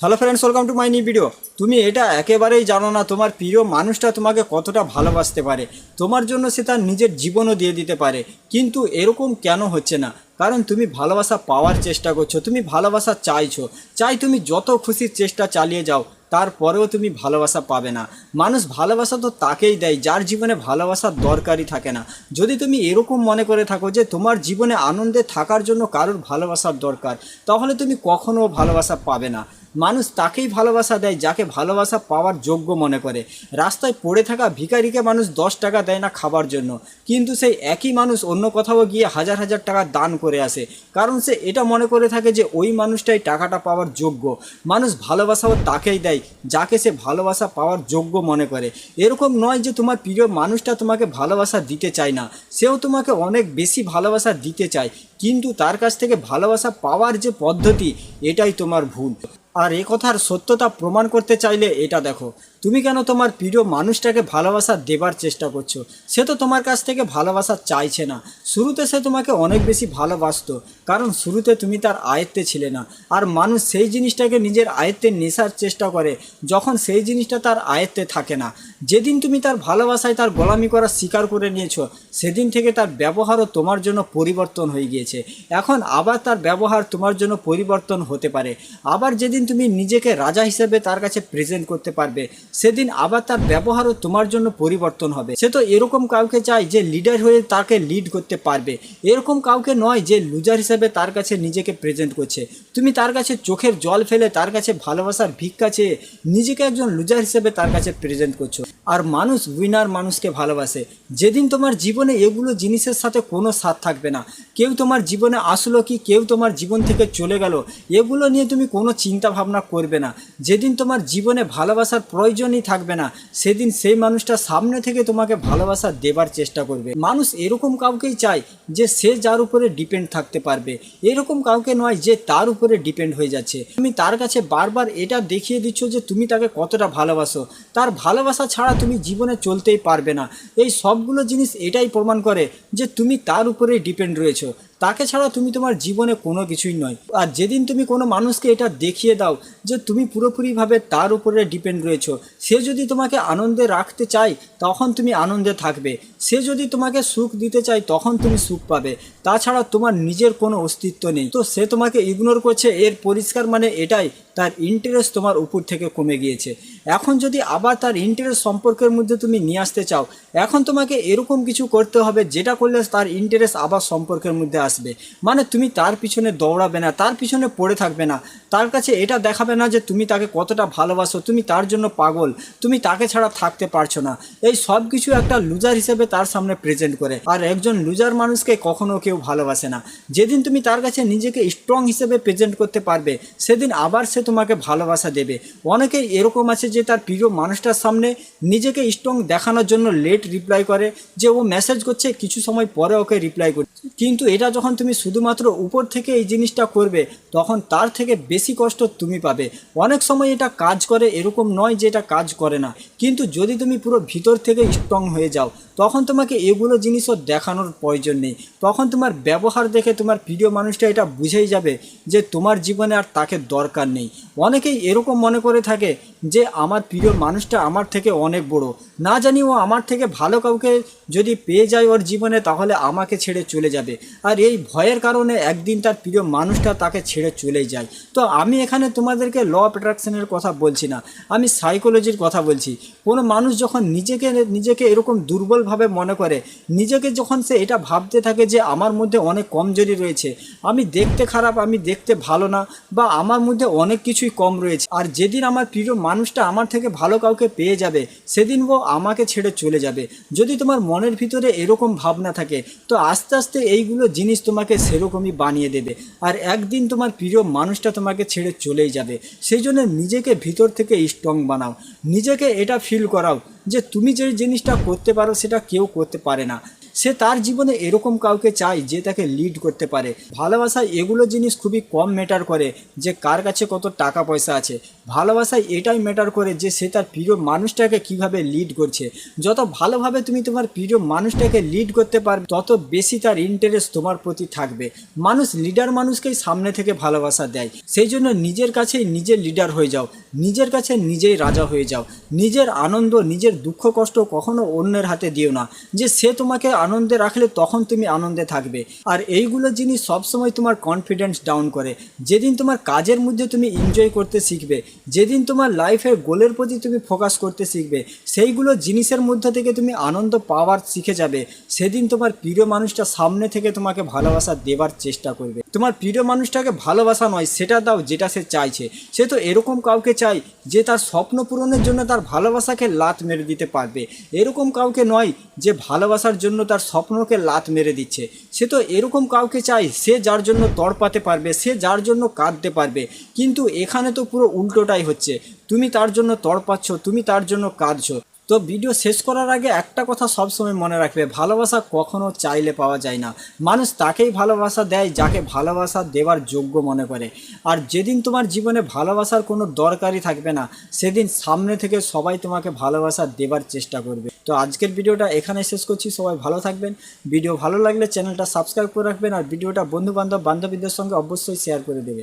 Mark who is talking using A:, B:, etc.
A: Hello friends, welcome to my new video. তুমি এটা একেবারেই জানো না তোমার প্রিয় মানুষটা তোমাকে কতটা ভালোবাসতে পারে। তোমার জন্য সে তার নিজের জীবনও দিয়ে দিতে পারে। কিন্তু এরকম কেন হচ্ছে না? কারণ তুমি ভালোবাসা পাওয়ার চেষ্টা করছো, তুমি ভালোবাসা চাইছো। চাই তুমি যত খুশির চেষ্টা চালিয়ে যাও, তারপরেও তুমি ভালোবাসা পাবে না। মানুষ ভালোবাসা তো তাকেই দেয় যার জীবনে ভালোবাসার দরকারই থাকে না। যদি তুমি এরকম মনে করে থাকো যে তোমার জীবনে আনন্দে থাকার জন্য কারোর ভালোবাসার দরকার, তাহলে তুমি কখনো ভালোবাসা পাবে না। মানুষ তাকেই ভালোবাসা দেয় যাকে ভালোবাসা পাওয়ার যোগ্য মনে করে। রাস্তায় পড়ে থাকা ভিখারিকে মানুষ 10 টাকা দেয় না খাবার জন্য, কিন্তু সেই একই মানুষ অন্য কোথাও গিয়ে হাজার হাজার টাকা দান করে আসে, কারণ সে এটা মনে করে থাকে যে ওই মানুষটাই টাকাটা পাওয়ার যোগ্য। মানুষ ভালোবাসাও তাকেই দেয় যাকে সে ভালোবাসা পাওয়ার যোগ্য মনে করে। এরকম নয় যে তোমার প্রিয় মানুষটা তোমাকে ভালোবাসা দিতে চায় না, সেও তোমাকে অনেক বেশি ভালোবাসা দিতে চায়, কিন্তু তার কাছ থেকে ভালোবাসা পাওয়ার যে পদ্ধতি, এটাই তোমার ভুল। আর এ কথার সত্যতা প্রমাণ করতে চাইলে এটা দেখো, তুমি কেন তোমার প্রিয় মানুষটাকে ভালোবাসা দেবার চেষ্টা করছো? সে তো তোমার কাছ থেকে ভালোবাসা চাইছে না। শুরুতে সে তোমাকে অনেক বেশি ভালোবাসতো, কারণ শুরুতে তুমি তার আয়ত্তে ছিলে না। আর মানুষ সেই জিনিসটাকে নিজের আয়ত্তে নেশার চেষ্টা করে যখন সেই জিনিসটা তার আয়ত্তে থাকে না। যেদিন তুমি তার ভালোবাসায় তার গোলামি করা স্বীকার করে নিয়েছো, সেদিন থেকে তার ব্যবহারও তোমার জন্য পরিবর্তন হয়ে গিয়েছে। এখন আবার তার ব্যবহার তোমার জন্য পরিবর্তন হতে পারে। আবার যেদিন তুমি নিজেকে রাজা হিসেবে তার কাছে প্রেজেন্ট করতে পারবে, সেদিন আবার তার ব্যবহারও তোমার জন্য পরিবর্তন হবে। সে তো এরকম কাউকে চায় যে লিডার হয়ে তাকে লিড করতে পারবে, এরকম কাউকে নয় যে লুজার হিসেবে তার কাছে নিজেকে প্রেজেন্ট করছে। তুমি তার কাছে চোখের জল ফেলে তার কাছে ভালোবাসার ভিক্ষা চেয়ে নিজেকে একজন লুজার হিসেবে তার কাছে প্রেজেন্ট করছো। আর মানুষ উইনার মানুষকে ভালোবাসে। যেদিন তোমার জীবনে এগুলো জিনিসের সাথে কোনো সাথ থাকবে না, কেউ তোমার জীবনে আসলো কি কেউ তোমার জীবন থেকে চলে গেল, এগুলো নিয়ে তুমি কোনো চিন্তা ভাবনা করবে না। যেদিন তোমার জীবনে ভালোবাসার প্রয়োজনই থাকবে না, সেদিন সেই মানুষটা সামনে থেকে তোমাকে ভালোবাসা দেবার চেষ্টা করবে। মানুষ এরকম কাউকেই চায় যে সে যার উপরে ডিপেন্ড থাকতে পারবে, এরকম কাউকে নয় যে তার উপরে ডিপেন্ড হয়ে যাচ্ছে। তুমি তার কাছে বারবার এটা দেখিয়ে দিচ্ছ যে তুমি তাকে কতটা ভালোবাসো, তার ভালোবাসা ছাড়া তুমি জীবনে চলতেই পারবে না। এই সবগুলো জিনিস এটাই প্রমাণ করে যে তুমি তার উপরেই ডিপেন্ড রয়েছো, তাকে ছাড়া তুমি তোমার জীবনে কোনো কিছুই নয়। আর যেদিন তুমি কোনো মানুষকে এটা দেখিয়ে দাও যে তুমি পুরোপুরিভাবে তার উপরে ডিপেন্ড রয়েছো, সে যদি তোমাকে আনন্দে রাখতে চায় তখন তুমি আনন্দে থাকবে, সে যদি তোমাকে সুখ দিতে চায় তখন তুমি সুখ পাবে। তাছাড়া তোমার নিজের কোনো অস্তিত্ব নেই। তো সে তোমাকে ইগনোর করছে, এর পরিষ্কার মানে এটাই তার ইন্টারেস্ট তোমার উপর থেকে কমে গিয়েছে। এখন যদি আবার তার ইন্টারেস্ট সম্পর্কের মধ্যে তুমি নিয়ে আসতে চাও, এখন তোমাকে এরকম কিছু করতে হবে যেটা করলে তার ইন্টারেস্ট আবার সম্পর্কের মধ্যে আসবে। মানে তুমি তার পিছনে দৌড়াবে না, তার পিছনে পড়ে থাকবে না, তার কাছে এটা দেখাবে না যে তুমি তাকে কতটা ভালোবাসো, তুমি তার জন্য পাগল, তুমি তাকে ছাড়া থাকতে পারছো না। এই সব কিছু একটা লুজার হিসেবে তার সামনে প্রেজেন্ট করে। আর একজন লুজার মানুষকে কখনো কেউ ভালোবাসে না। যেদিন তুমি তার কাছে নিজেকে স্ট্রং হিসেবে প্রেজেন্ট করতে পারবে, সেদিন আবার সে তোমাকে ভালোবাসা দেবে। অনেকেই এরকম আছে যে তার প্রিয় মানুষটার সামনে নিজেকে স্ট্রং দেখানোর জন্য লেট রিপ্লাই করে, যে ও মেসেজ করছে কিছু সময় পরে ওকে রিপ্লাই করছে। কিন্তু এটা যখন তুমি শুধুমাত্র উপর থেকে এই জিনিসটা করবে, তখন তার থেকে বেশি কষ্ট তুমি পাবে। অনেক সময় এটা কাজ করে, এরকম নয় যে এটা কাজ করে না, কিন্তু যদি তুমি পুরো ভিতর থেকে স্ট্রং হয়ে যাও, তখন তোমাকে এগুলো জিনিসও দেখানোর প্রয়োজন নেই। তখন তোমার ব্যবহার দেখে তোমার প্রিয় মানুষটা এটা বুঝেই যাবে যে তোমার জীবনে আর তাকে দরকার নেই। অনেকেই এরকম মনে করে থাকে যে আমার প্রিয় মানুষটা আমার থেকে অনেক বড়, না জানি ও আমার থেকে ভালো কাউকে যদি পেয়ে যায় ওর জীবনে, তাহলে আমাকে ছেড়ে চলে যাবে। আর এই ভয়ের কারণে একদিন তার প্রিয় মানুষটা তাকে ছেড়ে চলেই যায়। তো আমি এখানে তোমাদেরকে ল অফ অ্যাট্রাকশনের কথা বলছি না, আমি সাইকোলজির কথা বলছি। কোনো মানুষ যখন নিজেকে এরকম দুর্বলভাবে মনে করে, নিজেকে যখন সে এটা ভাবতে থাকে যে আমার মধ্যে অনেক কমজোরি রয়েছে, আমি দেখতে খারাপ, আমি দেখতে ভালো না, বা আমার মধ্যে অনেক কিছুই কম রয়েছে, আর যেদিন আমার প্রিয় মানুষটা আমার থেকে ভালো কাউকে পেয়ে যাবে, সেদিন ও আমাকে ছেড়ে চলে যাবে। যদি তোমার মনের ভিতরে এরকম ভাবনা থাকে, তো আস্তে আস্তে এইগুলো জিনিস তোমাকে সেরকমই বানিয়ে দেবে, আর একদিন তোমার প্রিয় মানুষটা তোমাকে ছেড়ে চলেই যাবে। সেই জন্য নিজেকে ভিতর থেকে স্ট্রং বানাও, নিজেকে এটা ফিল করাও যে তুমি যে জিনিসটা করতে পারো সেটা কেউ করতে পারে না। সে তার জীবনে এরকম কাউকে চায় যে তাকে লিড করতে পারে। ভালোবাসা এগুলো জিনিস খুবই কম ম্যাটার করে যে কার কাছে কত টাকা পয়সা আছে। ভালোবাসায় এটাই ম্যাটার করে যে সে তার প্রিয় মানুষটাকে কিভাবে লিড করছে। যত ভালোভাবে তুমি তোমার প্রিয় মানুষটাকে লিড করতে পারবে তত বেশি তার ইন্টারেস্ট তোমার প্রতি থাকবে। মানুষ লিডার মানুষকেই সামনে থেকে ভালোবাসা দেয়। সেই জন্য নিজের কাছেই নিজের লিডার হয়ে যাও, নিজের কাছে নিজেই রাজা হয়ে যাও। নিজের আনন্দ নিজের দুঃখ কষ্ট কখনো অন্যের হাতে দিও না, যে সে তোমাকে আনন্দে রাখলে তখন তুমি আনন্দে থাকবে। আর এইগুলো জিনিস সবসময় তোমার কনফিডেন্স ডাউন করে। যেদিন তোমার কাজের মধ্যে তুমি এনজয় করতে শিখবে, যেদিন তোমার লাইফের গোলের প্রতি তুমি ফোকাস করতে শিখবে, সেইগুলো জিনিসের মধ্যে থেকে তুমি আনন্দ পাওয়ার শিখে যাবে, সেদিন তোমার প্রিয় মানুষটা সামনে থেকে তোমাকে ভালোবাসা দেবার চেষ্টা করবে। তোমার প্রিয় মানুষটাকে ভালোবাসা নয় সেটা দাও যেটা সে চাইছে। সে তো এরকম কাউকে চাই যে তার স্বপ্ন পূরণের জন্য তার ভালোবাসাকে লাত মেরে দিতে পারবে। এরকম কাউকে নয় যে ভালোবাসার জন্য তার স্বপ্নকে লাত মেরে দিচ্ছে। সে তো এরকম কাউকে চাই সে যার জন্য তড়পাতে পারবে, সে যার জন্য কাঁদতে পারবে। কিন্তু এখানে তো পুরো উল্টোটাই হচ্ছে, তুমি তার জন্য তড়পাচ্ছ, তুমি তার জন্য কাঁদছো। তো ভিডিও শেষ করার আগে একটা কথা সবসময় মনে রাখবে, ভালোবাসা কখনো চাইলে পাওয়া যায় না। মানুষ তাকেই ভালোবাসা দেয় যাকে ভালোবাসা দেওয়ার যোগ্য মনে করে। আর যেদিন তোমার জীবনে ভালোবাসার কোনো দরকারই থাকবে না, সেদিন সামনে থেকে সবাই তোমাকে ভালোবাসা দেবার চেষ্টা করবে। তো আজকের ভিডিওটা এখানে শেষ করছি। সবাই ভালো থাকবেন। ভিডিও ভালো লাগলে চ্যানেলটা সাবস্ক্রাইব করে রাখবেন, আর ভিডিওটা বন্ধু বান্ধবীদের সঙ্গে অবশ্যই শেয়ার করে দেবে।